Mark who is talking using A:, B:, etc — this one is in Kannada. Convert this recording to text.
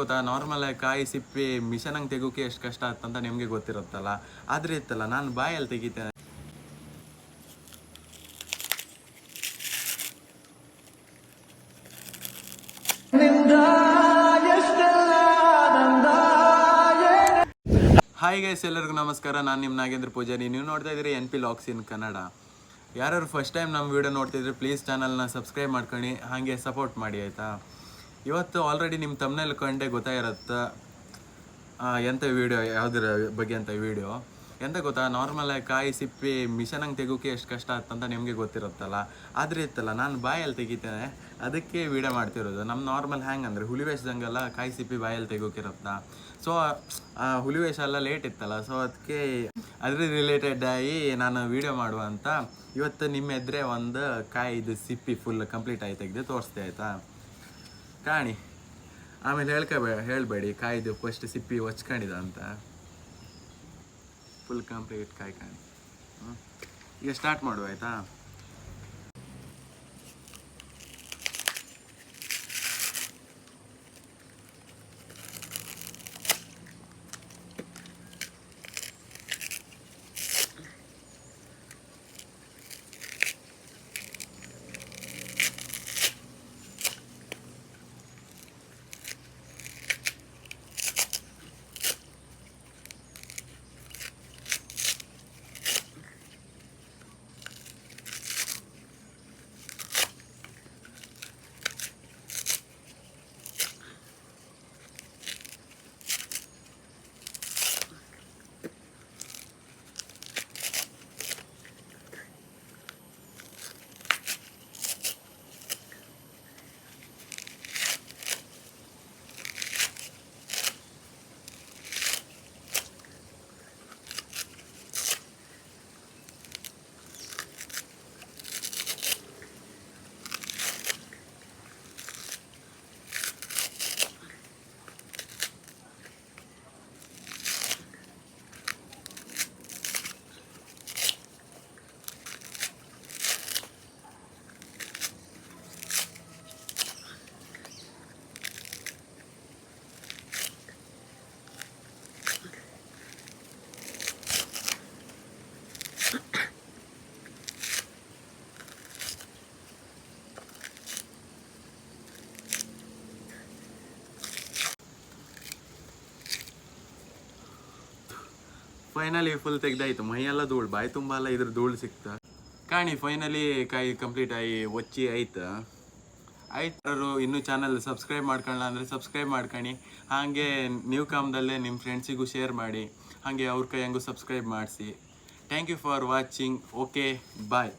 A: ಗೊತ್ತಾ, ನಾರ್ಮಲ್ ಆಗಿ ಕಾಯಿ ಸಿಪ್ಪೆ ಮಿಷನಂಗೆ ತೆಗೋಕೆ ಎಷ್ಟು ಕಷ್ಟ ಆತಂತ ನಿಮಗೆ ಗೊತ್ತಿರುತ್ತಲ್ಲ. ಆದ್ರೆ ಇತ್ತಲ್ಲ, ನಾನು ಬಾಯಲ್ಲಿ ತೆಗಿತೇನೆ. ಹಾಯ್ ಗೈಸ್, ಎಲ್ಲರಿಗೂ ನಮಸ್ಕಾರ. ನಾನು ನಿಮ್ಮ ನಾಗೇಂದ್ರ ಪೂಜಾರಿ. ನೀವು ನೋಡ್ತಾ ಇದ್ದೀರಿ NP Vlogs in ಕನ್ನಡ. ಯಾರು ಫಸ್ಟ್ ಟೈಮ್ ನಮ್ಮ ವಿಡಿಯೋ ನೋಡ್ತಿದ್ರೆ ಪ್ಲೀಸ್ ಚಾನಲ್ನ ಸಬ್ಸ್ಕ್ರೈಬ್ ಮಾಡ್ಕೊಂಡು ಹಾಗೆ ಸಪೋರ್ಟ್ ಮಾಡಿ, ಆಯಿತಾ. ಇವತ್ತು ಆಲ್ರೆಡಿ ನಿಮ್ಮ ತಮ್ಮನೇಲಿ ಕಂಡೆ ಗೊತ್ತಾಗಿರುತ್ತೆ ಎಂಥ ವೀಡಿಯೋ, ಯಾವುದರ ಬಗ್ಗೆ ಅಂತ ವೀಡಿಯೋ. ಎಂತ ಗೊತ್ತಾ, ನಾರ್ಮಲ್ ಆಗಿ ಕಾಯಿ ಸಿಪ್ಪೆ ಮಿಷನಂಗೆ ತೆಗೋಕೆ ಎಷ್ಟು ಕಷ್ಟ ಆತಂತ ನಿಮಗೆ ಗೊತ್ತಿರುತ್ತಲ್ಲ. ಆದರೆ ಇತ್ತಲ್ಲ, ನಾನು ಬಾಯಲ್ಲಿ ತೆಗಿತೇನೆ, ಅದಕ್ಕೆ ವೀಡಿಯೋ ಮಾಡ್ತಿರೋದು. ನಮ್ಮ ನಾರ್ಮಲ್ ಹ್ಯಾಂಗಂದರೆ ಹುಲಿವೇಷದಂಗೆಲ್ಲ ಕಾಯಿ ಸಿಪ್ಪೆ ಬಾಯಲ್ಲಿ ತೆಗೋಕಿರುತ್ತಾ. ಸೊ ಹುಲಿವೇಷ ಎಲ್ಲ ಲೇಟ್ ಇತ್ತಲ್ಲ, ಸೊ ಅದಕ್ಕೆ ಅದ್ರ ರಿಲೇಟೆಡ್ ಆಗಿ ನಾನು ವೀಡಿಯೋ ಮಾಡುವ ಅಂತ ಇವತ್ತು ನಿಮ್ಮ ಎದುರೇ ಒಂದು ಕಾಯಿದು ಸಿಪ್ಪಿ ಫುಲ್ ಕಂಪ್ಲೀಟ್ ಆಗಿ ತೆಗೆದು ತೋರಿಸ್ತೆ, ಆಯಿತಾ. ಕಾಣಿ, ಆಮೇಲೆ ಹೇಳಬೇಡಿ ಕಾಯ್ದು ಫಸ್ಟ್ ಸಿಪ್ಪಿ ಹೊಚ್ಕೊಂಡಿದ ಅಂತ. ಫುಲ್ ಕಂಪ್ಲೀಟ್ ಕಾಯಿ ಕಾಣಿ. ಈಗ ಸ್ಟಾರ್ಟ್ ಮಾಡುವ, ಆಯಿತಾ. ಫೈನಲಿ ಫುಲ್ ತೆಗ್ದಾಯ್ತು. ಮೈಯೆಲ್ಲ ಧೂಳು, ಬಾಯಿ ತುಂಬ ಎಲ್ಲ ಇದ್ರ ಧೂಳು ಸಿಕ್ತಾ ಕಾಣಿ. ಫೈನಲಿ ಕಾಯಿ ಕಂಪ್ಲೀಟ್ ಆಗಿ ಒಚ್ಚಿ ಆಯ್ತು. ಇನ್ನೂ ಚಾನಲ್ ಸಬ್ಸ್ಕ್ರೈಬ್ ಮಾಡ್ಕೊಳ್ಳ ಅಂದರೆ ಸಬ್ಸ್ಕ್ರೈಬ್ ಮಾಡ್ಕೊಳ್ಳಿ. ಹಾಗೆ ನ್ಯೂ ಕಾಮ್ದಲ್ಲೇ ನಿಮ್ಮ ಫ್ರೆಂಡ್ಸಿಗೂ ಶೇರ್ ಮಾಡಿ, ಹಾಗೆ ಅವ್ರ ಕೈಯಂಗೂ ಸಬ್ಸ್ಕ್ರೈಬ್ ಮಾಡಿಸಿ. Thank you for watching. Okay, bye.